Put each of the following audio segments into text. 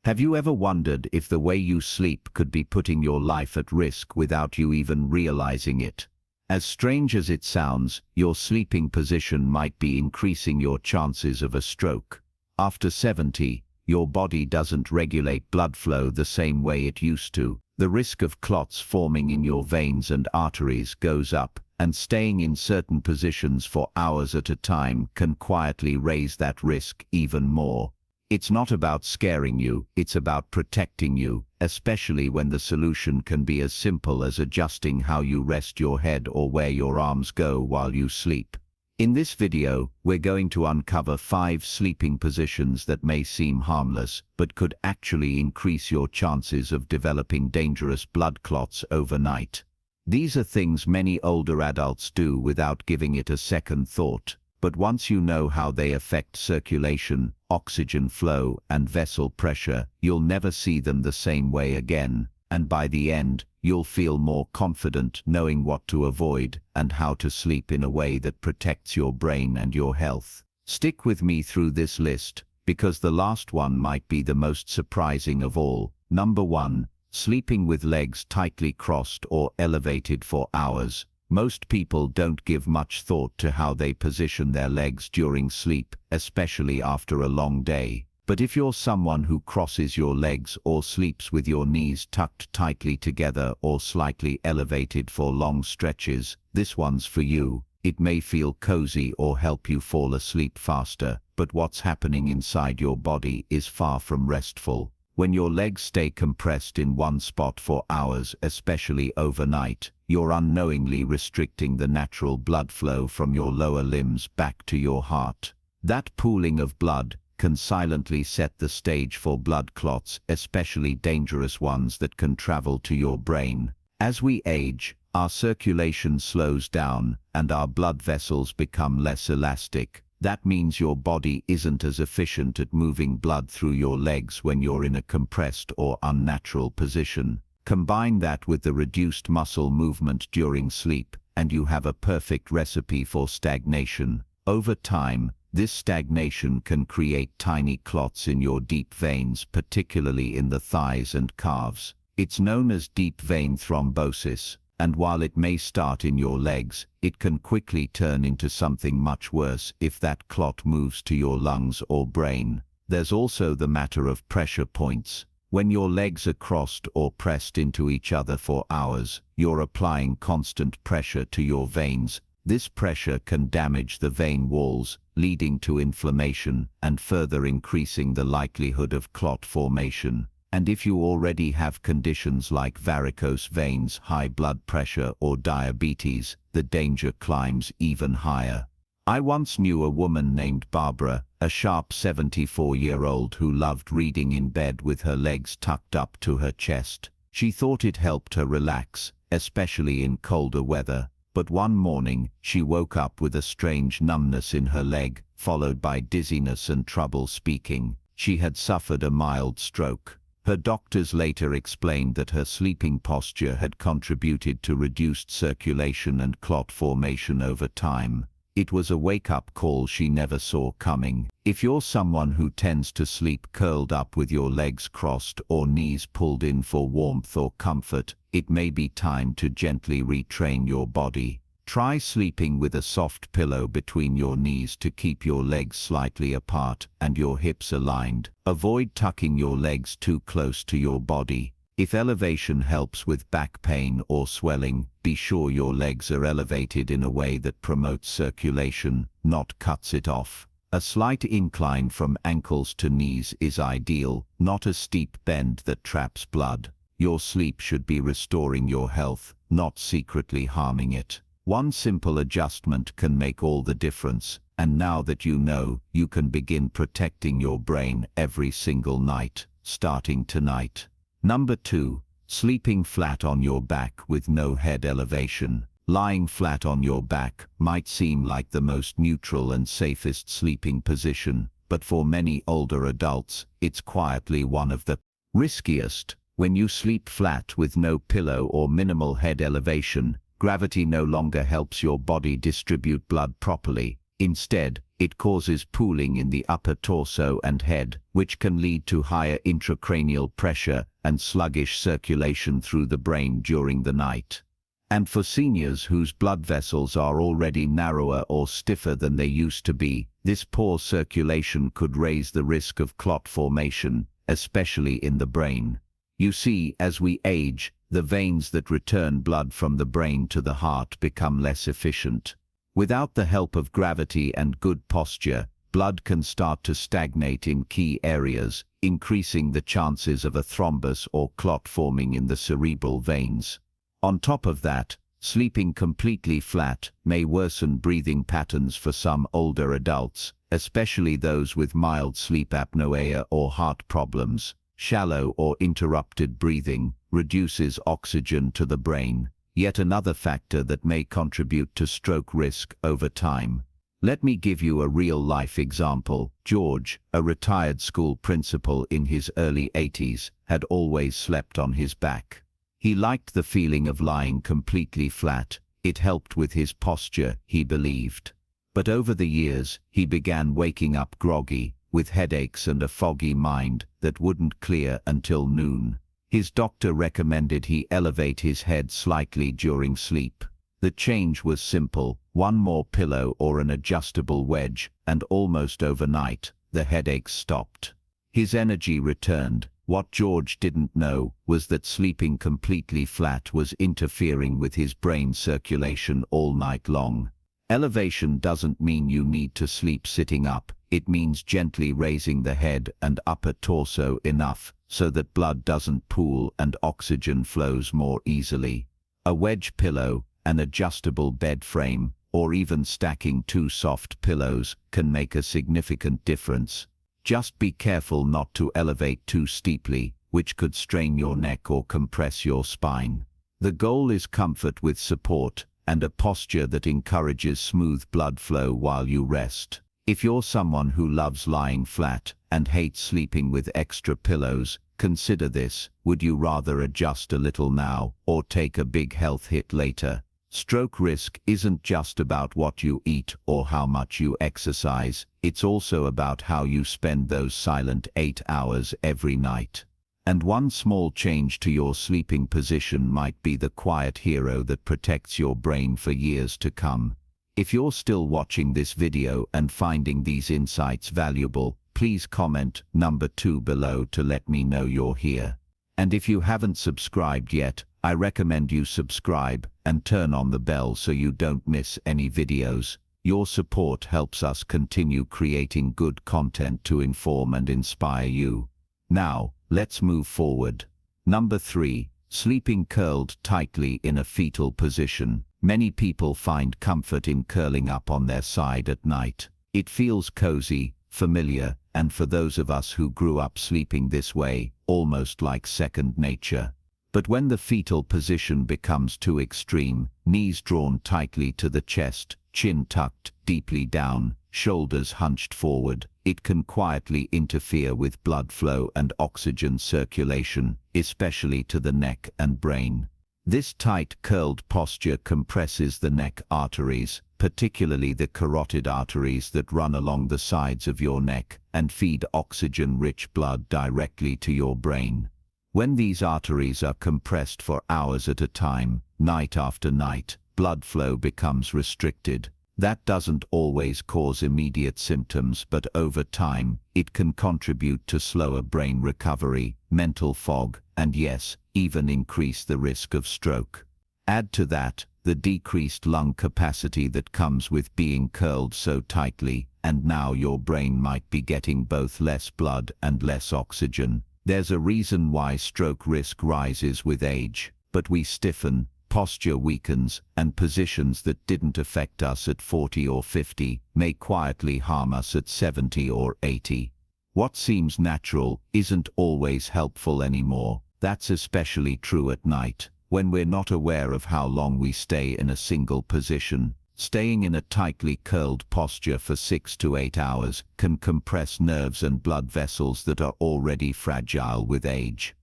Have you ever wondered if the way you sleep could be putting your life at risk without you even realizing it? As strange as it sounds, your sleeping position might be increasing your chances of a stroke. After 70, your body doesn't regulate blood flow the same way it used to. The risk of clots forming in your veins and arteries goes up, and staying in certain positions for hours at a time can quietly raise that risk even more. It's not about scaring you, it's about protecting you, especially when the solution can be as simple as adjusting how you rest your head or where your arms go while you sleep. In this video, we're going to uncover 5 sleeping positions that may seem harmless, but could actually increase your chances of developing dangerous blood clots overnight. These are things many older adults do without giving it a second thought, but once you know how they affect circulation, oxygen flow, and vessel pressure, you'll never see them the same way again, and by the end, you'll feel more confident knowing what to avoid and how to sleep in a way that protects your brain and your health. Stick with me through this list, because the last one might be the most surprising of all. Number 1. Sleeping with legs tightly crossed or elevated for hours. Most people don't give much thought to how they position their legs during sleep, especially after a long day. But if you're someone who crosses your legs or sleeps with your knees tucked tightly together or slightly elevated for long stretches, this one's for you. It may feel cozy or help you fall asleep faster, but what's happening inside your body is far from restful. When your legs stay compressed in one spot for hours, especially overnight, you're unknowingly restricting the natural blood flow from your lower limbs back to your heart. That pooling of blood can silently set the stage for blood clots, especially dangerous ones that can travel to your brain. As we age, our circulation slows down and our blood vessels become less elastic. That means your body isn't as efficient at moving blood through your legs when you're in a compressed or unnatural position. Combine that with the reduced muscle movement during sleep, and you have a perfect recipe for stagnation. Over time, this stagnation can create tiny clots in your deep veins, particularly in the thighs and calves. It's known as deep vein thrombosis, and while it may start in your legs, it can quickly turn into something much worse if that clot moves to your lungs or brain. There's also the matter of pressure points. When your legs are crossed or pressed into each other for hours, you're applying constant pressure to your veins. This pressure can damage the vein walls, leading to inflammation and further increasing the likelihood of clot formation. And if you already have conditions like varicose veins, high blood pressure, or diabetes, the danger climbs even higher. I once knew a woman named Barbara, a sharp 74-year-old who loved reading in bed with her legs tucked up to her chest. She thought it helped her relax, especially in colder weather. But one morning, she woke up with a strange numbness in her leg, followed by dizziness and trouble speaking. She had suffered a mild stroke. Her doctors later explained that her sleeping posture had contributed to reduced circulation and clot formation over time. It was a wake-up call she never saw coming. If you're someone who tends to sleep curled up with your legs crossed or knees pulled in for warmth or comfort, it may be time to gently retrain your body. Try sleeping with a soft pillow between your knees to keep your legs slightly apart and your hips aligned. Avoid tucking your legs too close to your body. If elevation helps with back pain or swelling, be sure your legs are elevated in a way that promotes circulation, not cuts it off. A slight incline from ankles to knees is ideal, not a steep bend that traps blood. Your sleep should be restoring your health, not secretly harming it. One simple adjustment can make all the difference, and now that you know, you can begin protecting your brain every single night, starting tonight. Number 2. Sleeping flat on your back with no head elevation. Lying flat on your back might seem like the most neutral and safest sleeping position, but for many older adults, it's quietly one of the riskiest. When you sleep flat with no pillow or minimal head elevation, gravity no longer helps your body distribute blood properly. Instead, it causes pooling in the upper torso and head, which can lead to higher intracranial pressure and sluggish circulation through the brain during the night. And for seniors whose blood vessels are already narrower or stiffer than they used to be, this poor circulation could raise the risk of clot formation, especially in the brain. You see, as we age, the veins that return blood from the brain to the heart become less efficient. Without the help of gravity and good posture, blood can start to stagnate in key areas, increasing the chances of a thrombus or clot forming in the cerebral veins. On top of that, sleeping completely flat may worsen breathing patterns for some older adults, especially those with mild sleep apnea or heart problems. Shallow or interrupted breathing reduces oxygen to the brain, yet another factor that may contribute to stroke risk over time. Let me give you a real-life example. George, a retired school principal in his early 80s, had always slept on his back. He liked the feeling of lying completely flat. It helped with his posture, he believed. But over the years, he began waking up groggy, with headaches and a foggy mind that wouldn't clear until noon. His doctor recommended he elevate his head slightly during sleep. The change was simple: one more pillow or an adjustable wedge, and almost overnight, the headaches stopped. His energy returned. What George didn't know was that sleeping completely flat was interfering with his brain circulation all night long. Elevation doesn't mean you need to sleep sitting up. It means gently raising the head and upper torso enough so that blood doesn't pool and oxygen flows more easily. A wedge pillow, an adjustable bed frame, or even stacking 2 soft pillows can make a significant difference. Just be careful not to elevate too steeply, which could strain your neck or compress your spine. The goal is comfort with support and a posture that encourages smooth blood flow while you rest. If you're someone who loves lying flat and hates sleeping with extra pillows, consider this: would you rather adjust a little now or take a big health hit later? Stroke risk isn't just about what you eat or how much you exercise, it's also about how you spend those silent 8 hours every night. And one small change to your sleeping position might be the quiet hero that protects your brain for years to come. If you're still watching this video and finding these insights valuable, please comment number 2 below to let me know you're here. And if you haven't subscribed yet, I recommend you subscribe and turn on the bell so you don't miss any videos. Your support helps us continue creating good content to inform and inspire you. Now, let's move forward. Number 3. Sleeping curled tightly in a fetal position. Many people find comfort in curling up on their side at night. It feels cozy, familiar, and for those of us who grew up sleeping this way, almost like second nature. But when the fetal position becomes too extreme, knees drawn tightly to the chest, chin tucked deeply down, shoulders hunched forward, it can quietly interfere with blood flow and oxygen circulation, especially to the neck and brain. This tight, curled posture compresses the neck arteries, particularly the carotid arteries that run along the sides of your neck and feed oxygen-rich blood directly to your brain. When these arteries are compressed for hours at a time, night after night, blood flow becomes restricted. That doesn't always cause immediate symptoms, but over time, it can contribute to slower brain recovery, mental fog, and yes, even increase the risk of stroke. Add to that the decreased lung capacity that comes with being curled so tightly, and now your brain might be getting both less blood and less oxygen. There's a reason why stroke risk rises with age, but we stiffen, posture weakens, and positions that didn't affect us at 40 or 50 may quietly harm us at 70 or 80. What seems natural isn't always helpful anymore. That's especially true at night, when we're not aware of how long we stay in a single position. Staying in a tightly curled posture for 6 to 8 hours can compress nerves and blood vessels that are already fragile with age.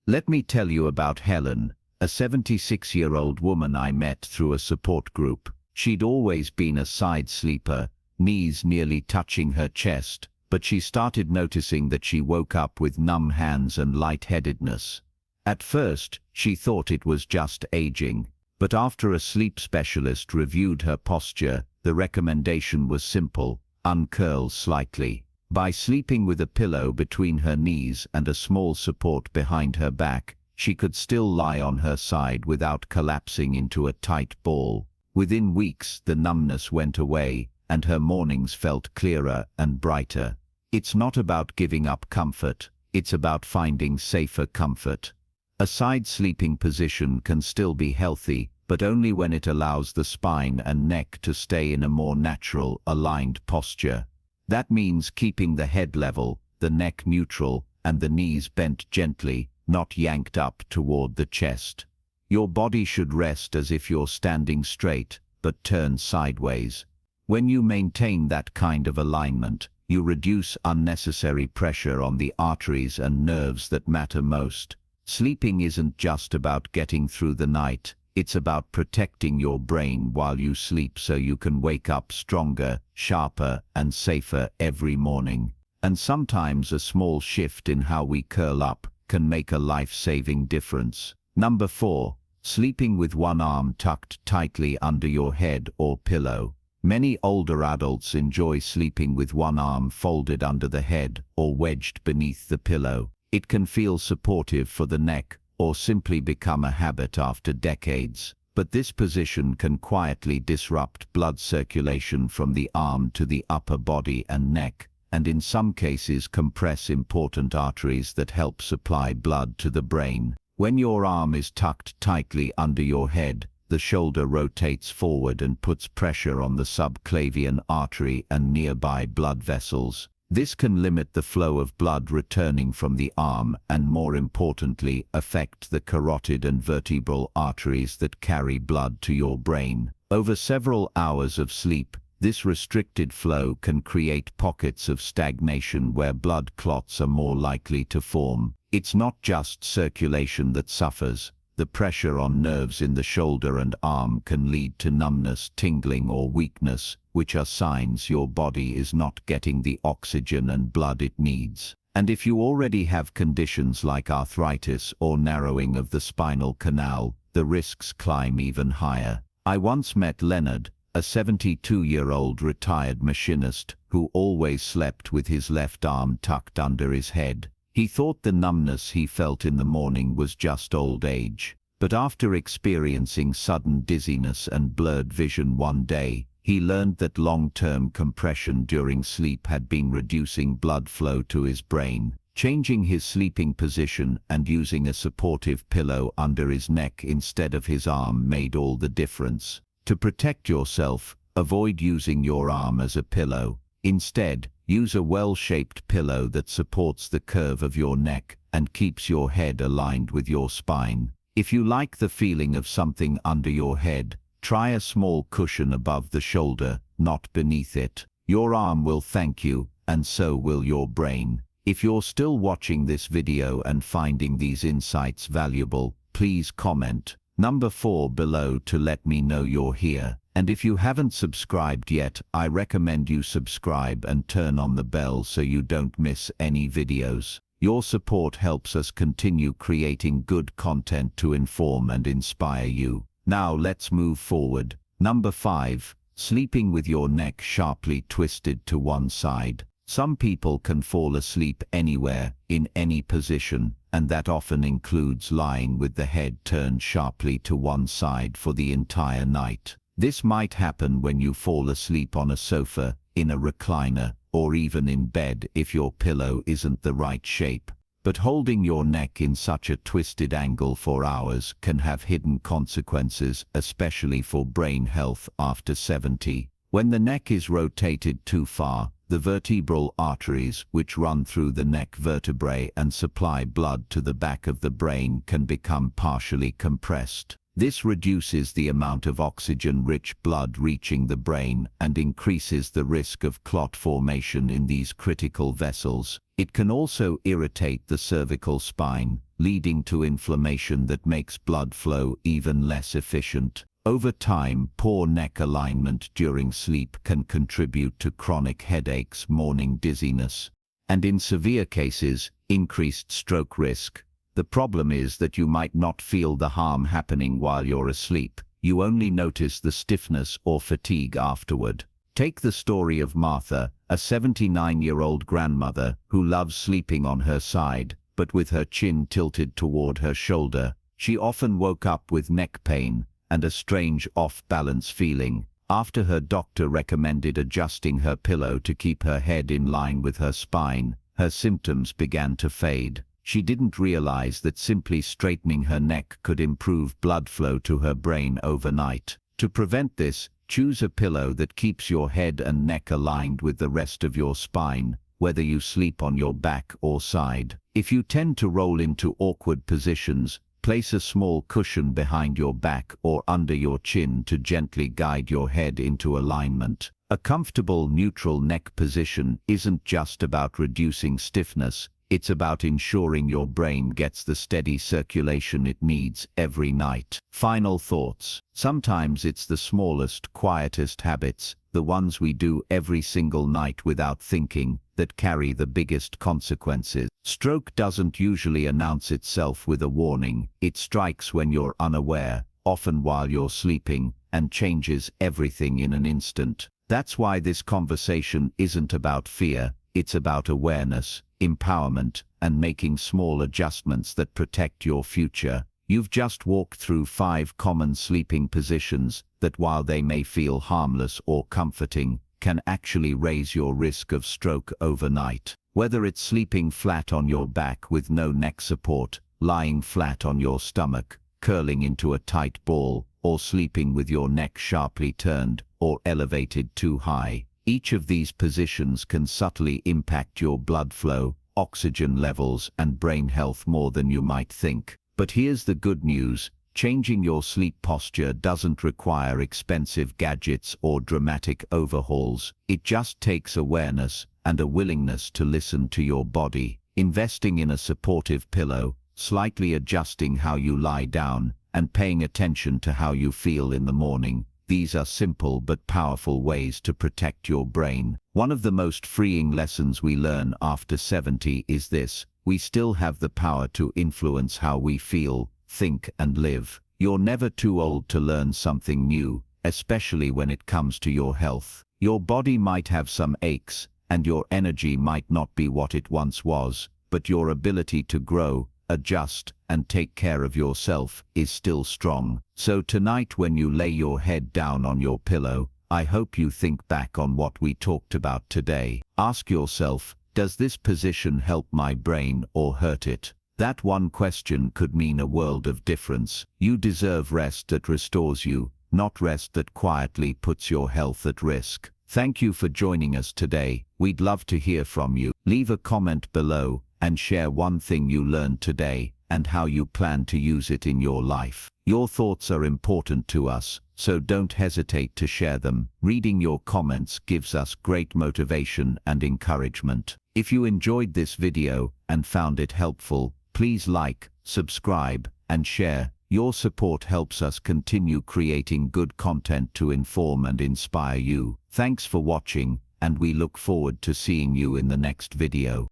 Let me tell you about Helen, a 76-year-old woman I met through a support group. She'd always been a side sleeper, knees nearly touching her chest, but she started noticing that she woke up with numb hands and lightheadedness. At first, she thought it was just aging, but after a sleep specialist reviewed her posture, the recommendation was simple: uncurl slightly. By sleeping with a pillow between her knees and a small support behind her back, she could still lie on her side without collapsing into a tight ball. Within weeks, the numbness went away, and her mornings felt clearer and brighter. It's not about giving up comfort, it's about finding safer comfort. A side sleeping position can still be healthy, but only when it allows the spine and neck to stay in a more natural, aligned posture. That means keeping the head level, the neck neutral, and the knees bent gently, not yanked up toward the chest. Your body should rest as if you're standing straight, but turned sideways. When you maintain that kind of alignment, you reduce unnecessary pressure on the arteries and nerves that matter most. Sleeping isn't just about getting through the night, it's about protecting your brain while you sleep so you can wake up stronger, sharper, and safer every morning. And sometimes a small shift in how we curl up can make a life-saving difference. Number 4. Sleeping with one arm tucked tightly under your head or pillow. Many older adults enjoy sleeping with one arm folded under the head or wedged beneath the pillow. It can feel supportive for the neck, or simply become a habit after decades. But this position can quietly disrupt blood circulation from the arm to the upper body and neck, and in some cases compress important arteries that help supply blood to the brain. When your arm is tucked tightly under your head, the shoulder rotates forward and puts pressure on the subclavian artery and nearby blood vessels. This can limit the flow of blood returning from the arm and, more importantly, affect the carotid and vertebral arteries that carry blood to your brain. Over several hours of sleep, this restricted flow can create pockets of stagnation where blood clots are more likely to form. It's not just circulation that suffers. The pressure on nerves in the shoulder and arm can lead to numbness, tingling, or weakness, which are signs your body is not getting the oxygen and blood it needs. And if you already have conditions like arthritis or narrowing of the spinal canal, the risks climb even higher. I once met Leonard, a 72-year-old retired machinist who always slept with his left arm tucked under his head. He thought the numbness he felt in the morning was just old age. But after experiencing sudden dizziness and blurred vision one day, he learned that long-term compression during sleep had been reducing blood flow to his brain. Changing his sleeping position and using a supportive pillow under his neck instead of his arm made all the difference. To protect yourself, avoid using your arm as a pillow. Instead, use a well-shaped pillow that supports the curve of your neck and keeps your head aligned with your spine. If you like the feeling of something under your head, try a small cushion above the shoulder, not beneath it. Your arm will thank you, and so will your brain. If you're still watching this video and finding these insights valuable, please comment number 4 below to let me know you're here. And if you haven't subscribed yet, I recommend you subscribe and turn on the bell so you don't miss any videos. Your support helps us continue creating good content to inform and inspire you. Now let's move forward. Number 5. Sleeping with your neck sharply twisted to one side. Some people can fall asleep anywhere, in any position, and that often includes lying with the head turned sharply to one side for the entire night. This might happen when you fall asleep on a sofa, in a recliner, or even in bed if your pillow isn't the right shape. But holding your neck in such a twisted angle for hours can have hidden consequences, especially for brain health after 70. When the neck is rotated too far, the vertebral arteries, which run through the neck vertebrae and supply blood to the back of the brain, can become partially compressed. This reduces the amount of oxygen-rich blood reaching the brain and increases the risk of clot formation in these critical vessels. It can also irritate the cervical spine, leading to inflammation that makes blood flow even less efficient. Over time, poor neck alignment during sleep can contribute to chronic headaches, morning dizziness, and in severe cases, increased stroke risk. The problem is that you might not feel the harm happening while you're asleep. You only notice the stiffness or fatigue afterward. Take the story of Martha, a 79-year-old grandmother who loves sleeping on her side, but with her chin tilted toward her shoulder. She often woke up with neck pain and a strange off-balance feeling. After her doctor recommended adjusting her pillow to keep her head in line with her spine, her symptoms began to fade. She didn't realize that simply straightening her neck could improve blood flow to her brain overnight. To prevent this, choose a pillow that keeps your head and neck aligned with the rest of your spine, whether you sleep on your back or side. If you tend to roll into awkward positions, place a small cushion behind your back or under your chin to gently guide your head into alignment. A comfortable, neutral neck position isn't just about reducing stiffness, it's about ensuring your brain gets the steady circulation it needs every night. Final thoughts. Sometimes it's the smallest, quietest habits, the ones we do every single night without thinking, that carry the biggest consequences. Stroke doesn't usually announce itself with a warning. It strikes when you're unaware, often while you're sleeping, and changes everything in an instant. That's why this conversation isn't about fear, it's about awareness, empowerment, and making small adjustments that protect your future. You've just walked through 5 common sleeping positions that, while they may feel harmless or comforting, can actually raise your risk of stroke overnight. Whether it's sleeping flat on your back with no neck support, lying flat on your stomach, curling into a tight ball, or sleeping with your neck sharply turned or elevated too high, each of these positions can subtly impact your blood flow, oxygen levels, and brain health more than you might think. But here's the good news. Changing your sleep posture doesn't require expensive gadgets or dramatic overhauls. It just takes awareness and a willingness to listen to your body. Investing in a supportive pillow, slightly adjusting how you lie down, and paying attention to how you feel in the morning. These are simple but powerful ways to protect your brain. One of the most freeing lessons we learn after 70 is this: we still have the power to influence how we feel, think, and live. You're never too old to learn something new, especially when it comes to your health. Your body might have some aches, and your energy might not be what it once was, but your ability to grow, adjust, and take care of yourself is still strong. So tonight, when you lay your head down on your pillow, I hope you think back on what we talked about today. Ask yourself, does this position help my brain or hurt it? That one question could mean a world of difference. You deserve rest that restores you, not rest that quietly puts your health at risk. Thank you for joining us today. We'd love to hear from you. Leave a comment below and share one thing you learned today and how you plan to use it in your life. Your thoughts are important to us, so don't hesitate to share them. Reading your comments gives us great motivation and encouragement. If you enjoyed this video and found it helpful, please like, subscribe, and share. Your support helps us continue creating good content to inform and inspire you. Thanks for watching, and we look forward to seeing you in the next video.